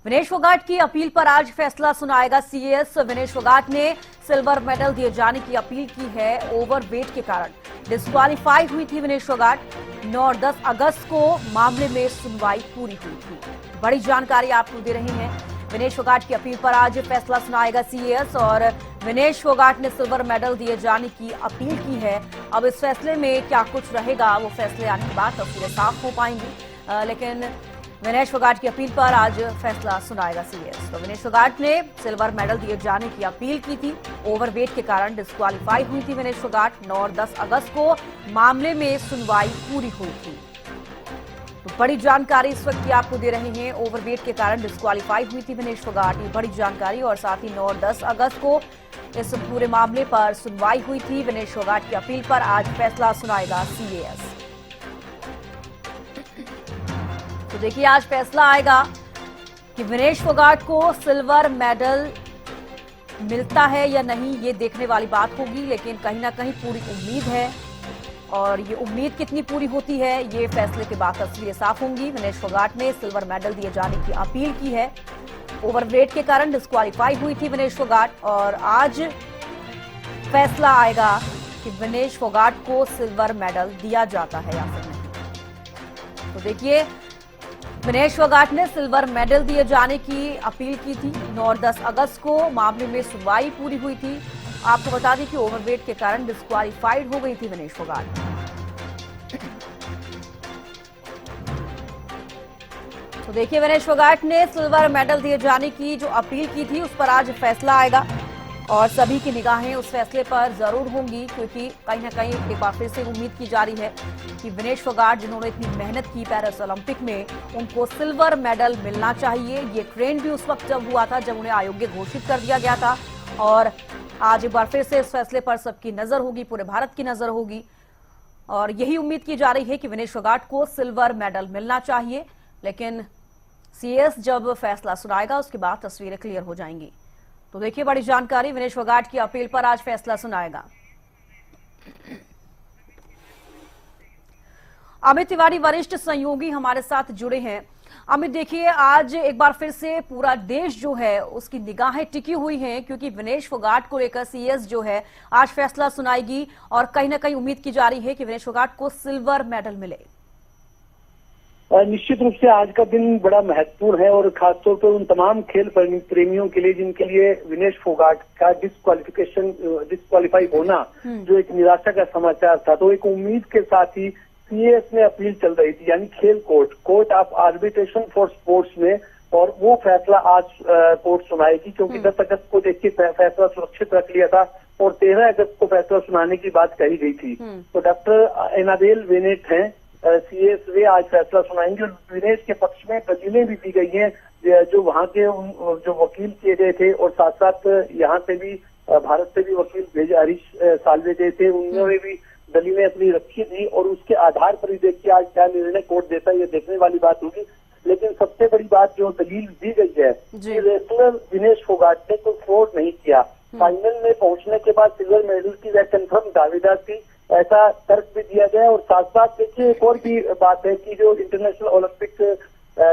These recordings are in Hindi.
विनेश फोगाट की अपील पर आज फैसला सुनाएगा सीएस। विनेश फोगाट ने सिल्वर मेडल दिए जाने की अपील की है। ओवरवेट के कारण डिस्क्वालीफाई हुई थी विनेश फोगाट। 9 और 10 अगस्त को मामले में सुनवाई पूरी हुई थी। बड़ी जानकारी आपको दे रहे हैं। विनेश फोगाट की अपील पर आज फैसला सुनाएगा सीएस और विनेश फोगाट ने सिल्वर मेडल दिए जाने की अपील की है। अब इस फैसले में क्या कुछ रहेगा, वो फैसले आने के बाद तस्वीरें साफ हो पाएंगी, लेकिन विनेश फोगाट की अपील पर आज फैसला सुनाएगा सीएस। तो विनेश फोगाट ने सिल्वर मेडल दिए जाने की अपील की थी। ओवरवेट के कारण डिस्क्वालीफाई हुई थी विनेश फोगाट। 9 और 10 अगस्त को मामले में सुनवाई पूरी हुई थी। तो बड़ी जानकारी इस वक्त की आपको दे रहे हैं। ओवरवेट के कारण डिस्क्वालीफाई हुई थी विनेश फोगाट, ये बड़ी जानकारी। और साथ ही 9 और 10 अगस्त को इस पूरे मामले पर सुनवाई हुई थी। विनेश फोगाट की अपील पर आज फैसला सुनाएगा सीएस। तो देखिए आज फैसला आएगा कि विनेश फोगाट को सिल्वर मेडल मिलता है या नहीं, ये देखने वाली बात होगी। लेकिन कहीं ना कहीं पूरी उम्मीद है, और ये उम्मीद कितनी पूरी होती है ये फैसले के बाद तस्वीरें साफ होंगी। विनेश फोगाट ने सिल्वर मेडल दिए जाने की अपील की है। ओवरवेट के कारण डिस्क्वालीफाई हुई थी विनेश फोगाट और आज फैसला आएगा कि विनेश फोगाट को सिल्वर मेडल दिया जाता है या फिर नहीं। तो देखिए विनेश फोगाट ने सिल्वर मेडल दिए जाने की अपील की थी। 9 और 10 अगस्त को मामले में सुनवाई पूरी हुई थी। आपको बता दें कि ओवरवेट के कारण डिस्क्वालीफाइड हो गई थी विनेश फोगाट। तो देखिए विनेश फोगाट ने सिल्वर मेडल दिए जाने की जो अपील की थी उस पर आज फैसला आएगा और सभी की निगाहें उस फैसले पर जरूर होंगी, क्योंकि कहीं ना कहीं एक बार फिर से उम्मीद की जा रही है कि विनेश फोगाट जिन्होंने इतनी मेहनत की पेरिस ओलंपिक में, उनको सिल्वर मेडल मिलना चाहिए। ये ट्रेंड भी उस वक्त जब हुआ था जब उन्हें अयोग्य घोषित कर दिया गया था। और आज एक बार फिर से इस फैसले पर सबकी नजर होगी, पूरे भारत की नजर होगी और यही उम्मीद की जा रही है कि विनेश फोगाट को सिल्वर मेडल मिलना चाहिए। लेकिन सीएस जब फैसला सुनाएगा उसके बाद तस्वीरें क्लियर हो जाएंगी। तो देखिए बड़ी जानकारी, विनेश फोगाट की अपील पर आज फैसला सुनाएगा। अमित तिवारी वरिष्ठ सहयोगी हमारे साथ जुड़े हैं। अमित देखिए आज एक बार फिर से पूरा देश जो है उसकी निगाहें टिकी हुई हैं, क्योंकि विनेश फोगाट को लेकर सीएस जो है आज फैसला सुनाएगी और कहीं ना कहीं उम्मीद की जा रही है कि विनेश फोगाट को सिल्वर मेडल मिले। निश्चित रूप से आज का दिन बड़ा महत्वपूर्ण है और खासतौर पर उन तमाम खेल प्रेमियों के लिए जिनके लिए विनेश फोगाट का डिस्क्वालीफाई होना जो एक निराशा का समाचार था, तो एक उम्मीद के साथ ही सीएस में अपील चल रही थी, यानी खेल court of arbitration for sports में, और वो फैसला आज कोर्ट सुनाएगी। क्योंकि 10 अगस्त को देखिए फैसला सुरक्षित रख लिया था और 13 अगस्त को फैसला सुनाने की बात कही गई थी। तो डॉक्टर एनाबेल वेनेट हैं सीएस, वे आज फैसला सुनाएंगे और विनेश के पक्ष में दलीलें भी दी गई हैं जो वहां के जो वकील किए गए थे, और साथ साथ यहाँ से भी भारत से भी वकील भेजे हरीश साल्वे गए थे, उन्होंने भी दलीलें अपनी रखी थी और उसके आधार पर ही देखिए आज क्या निर्णय कोर्ट देता है, ये देखने वाली बात होगी। लेकिन सबसे बड़ी बात जो दलील दी गई है कि रेसलर विनेश फोगाट ने कोई फ्रॉड नहीं किया। फाइनल में पहुंचने के बाद सिल्वर मेडल की वह कंफर्म दावेदार थी, ऐसा तर्क भी दिया गया। और साथ साथ देखिए एक और भी बात है कि जो इंटरनेशनल ओलंपिक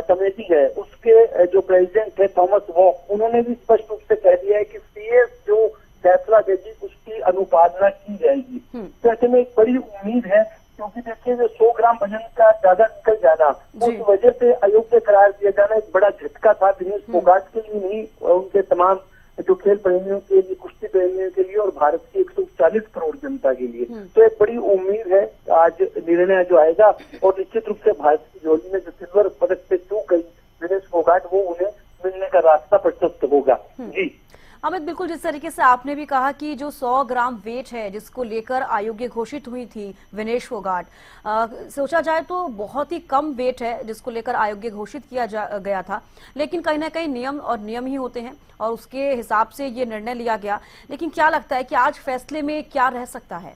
कमेटी है उसके जो प्रेसिडेंट है थॉमस वॉक, उन्होंने भी स्पष्ट रूप से कह दिया है कि सीएस जो फैसला देगी उसकी अनुपालना की जाएगी। तो ऐसे में एक बड़ी उम्मीद है, क्योंकि देखिए जो 100 ग्राम वजन का ज्यादा निकल जाना, उस वजह से अयोग्य करार दिया जाना एक बड़ा झटका था विनेश फोगाट के लिए नहीं, उनके तमाम जो खेल प्रेमियों के लिए, कुश्ती प्रेमियों के लिए और भारत की 140 करोड़ जनता के लिए। तो एक बड़ी उम्मीद है आज निर्णय जो आएगा और निश्चित रूप से भारत की जोड़ी में जो सिल्वर पदक से चूक गई विनेश फोगाट, वो उन्हें मिलने का रास्ता प्रशस्त होगा। जी अमित, बिल्कुल जिस तरीके से आपने भी कहा कि जो 100 ग्राम वेट है जिसको लेकर अयोग्य घोषित हुई थी विनेश फोगाट, सोचा जाए तो बहुत ही कम वेट है जिसको लेकर अयोग्य घोषित किया गया था। लेकिन कहीं ना कहीं नियम और नियम ही होते हैं और उसके हिसाब से ये निर्णय लिया गया। लेकिन क्या लगता है कि आज फैसले में क्या रह सकता है?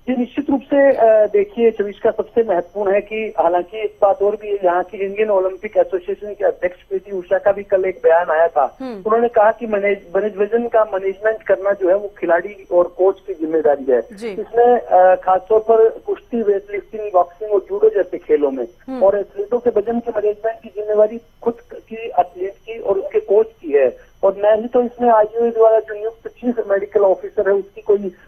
ये निश्चित रूप से देखिए चविश का सबसे महत्वपूर्ण है कि हालांकि एक बात और भी है, यहाँ की इंडियन ओलंपिक एसोसिएशन के अध्यक्ष पीटी उषा का भी कल एक बयान आया था। उन्होंने कहा कि वजन का मैनेजमेंट करना जो है वो खिलाड़ी और कोच की जिम्मेदारी है। इसमें खासतौर पर कुश्ती, वेट लिफ्टिंग, बॉक्सिंग और जूडो जैसे खेलों में, और एथलीटों के वजन के मैनेजमेंट की जिम्मेदारी खुद की ही तो इसमें आईओए द्वारा जो नियुक्त चीफ मेडिकल ऑफिसर है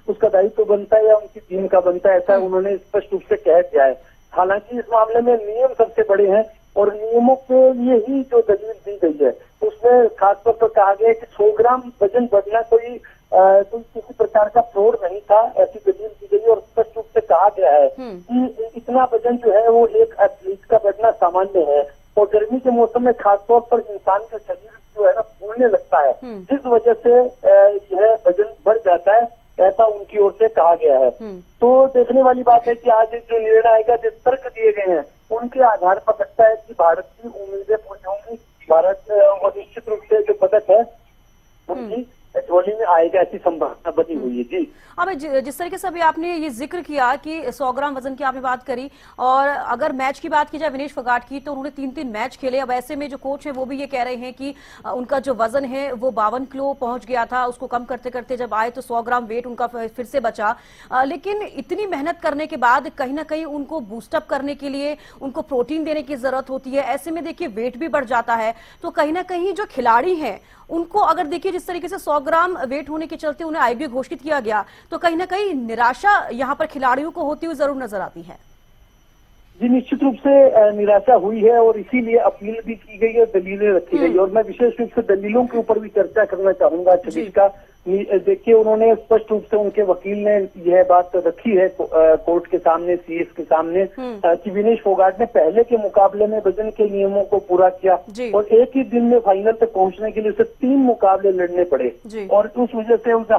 उसका दायित्व बनता है या उनकी टीम का बनता है, ऐसा उन्होंने स्पष्ट रूप से कह दिया है। हालांकि इस मामले में नियम सबसे बड़े हैं और नियमों के लिए ही जो दलील दी गई है उसमें खासतौर पर कहा गया है कि 100 ग्राम वजन बढ़ना कोई किसी प्रकार का फ्रॉड नहीं था, ऐसी दलील दी गई और स्पष्ट रूप से कहा गया है कि इतना वजन जो है वो एक एथलीट का बढ़ना सामान्य है और गर्मी के मौसम में खासतौर पर इंसान का शरीर जो है ना फूलने लगता है, जिस वजह से यह वजन बढ़ जाता है, ऐसा उनकी ओर से कहा गया है। तो देखने वाली बात है कि आज जो निर्णय आएगा, जो तर्क दिए गए हैं उनके आधार पर लगता है कि भारत की उम्मीदें पूरी होंगी। भारत और निश्चित रूप से जो पदक है उनकी झोली में आएगा, ऐसी संभावना बनी हुई है। जी अब जिस तरीके से अभी आपने ये जिक्र किया कि 100 ग्राम वजन की आपने बात करी, और अगर मैच की बात की जाए विनेश फोगाट की, तो उन्होंने 3 मैच खेले। अब ऐसे में जो कोच है वो भी ये कह रहे हैं कि उनका जो वजन है वो 52 किलो पहुंच गया था, उसको कम करते करते जब आए तो 100 ग्राम वेट उनका फिर से बचा। लेकिन इतनी मेहनत करने के बाद कहीं ना कहीं उनको बूस्टअप करने के लिए उनको प्रोटीन देने की जरूरत होती है। ऐसे में देखिए वेट भी बढ़ जाता है, तो कहीं ना कहीं जो खिलाड़ी हैं उनको अगर देखिए जिस तरीके से 100 ग्राम वेट होने के चलते उन्हें आईबीए घोषित किया गया, तो कहीं ना कहीं निराशा यहाँ पर खिलाड़ियों को होती हुई जरूर नजर आती है। जी निश्चित रूप से निराशा हुई है और इसीलिए अपील भी की गई है, दलीलें रखी गई और मैं विशेष रूप से दलीलों के ऊपर भी चर्चा करना चाहूंगा। छब्बीस का देखिए, उन्होंने स्पष्ट रूप से उनके वकील ने यह बात रखी है कोर्ट के सामने, सीएस के सामने, कि विनेश फोगाट ने पहले के मुकाबले में वजन के नियमों को पूरा किया और एक ही दिन में फाइनल तक पहुंचने के लिए उसे 3 मुकाबले लड़ने पड़े और उस वजह से उसे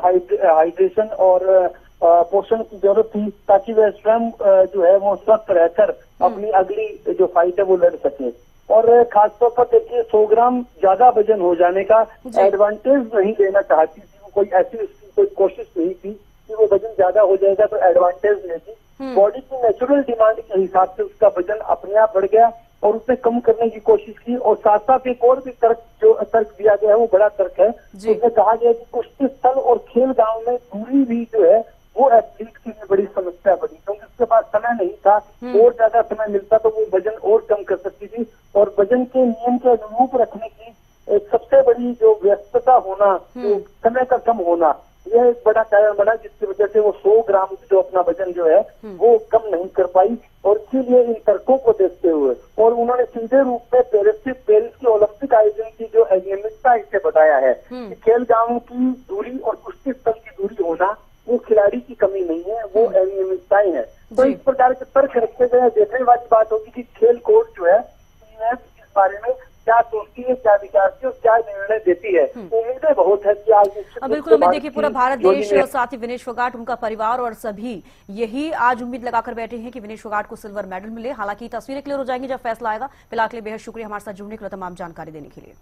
हाइड्रेशन और पोषण की जरूरत थी ताकि वह स्वयं जो है वो स्वस्थ रहकर अपनी अगली जो फाइट है वो लड़ सके। और खासतौर पर देखिए 100 ग्राम ज्यादा वजन हो जाने का एडवांटेज नहीं लेना चाहती थी, कोई ऐसी उसकी कोई कोशिश नहीं थी कि वो वजन ज्यादा हो जाएगा तो एडवांटेज लेगी। बॉडी की नेचुरल डिमांड के हिसाब से उसका वजन अपने आप बढ़ गया और उसने कम करने की कोशिश की। और साथ साथ एक और भी तर्क दिया गया है, वो बड़ा तर्क है। उसमें कहा गया कि कुश्ती स्थल और खेल गांव में दूरी भी जो है वो एथलीट के लिए बड़ी समस्या बनी, क्योंकि उसके पास समय नहीं था। और ज्यादा समय मिलता तो वो वजन और कम कर सकती थी। और वजन के नियम के अनुरूप रखने की एक सबसे बड़ी जो व्यस्तता होना, जो समय का कम होना, यह एक बड़ा कारण बना जिसकी वजह से वो 100 ग्राम जो अपना वजन जो है वो कम नहीं कर पाई। और इसीलिए इन तर्कों को देखते हुए और उन्होंने सीधे रूप में पेरिस की ओलंपिक आयोजन की जो अनियमितता इसे बताया है कि खेल गांवों की दूरी और कुश्ती स्थल की दूरी होना वो खिलाड़ी की कमी नहीं है, वो अनियमितताएं हैं। तो इस प्रकार के तर्क रखते गए देखने वाली बात होगी कि खेल कोर्ट जो है इस बारे में क्या सोचती है, क्या विचारती है और क्या निर्णय देती है। उम्मीदें बहुत है कि आज बिल्कुल हमें देखिए पूरा भारत देश और साथ ही विनेश फोगाट, उनका परिवार और सभी यही आज उम्मीद लगाकर बैठे हैं कि विनेश फोगाट को सिल्वर मेडल मिले। हालांकि तस्वीरें क्लियर हो जाएंगी जब फैसला आएगा। फिलहाल के लिए बेहद शुक्रिया हमारे साथ जुड़ने के लिए, तमाम जानकारी देने के लिए।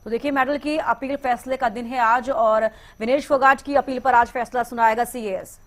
तो देखिए मेडल की अपील फैसले का दिन है आज और विनेश फोगाट की अपील पर आज फैसला सुनाएगा सीएस।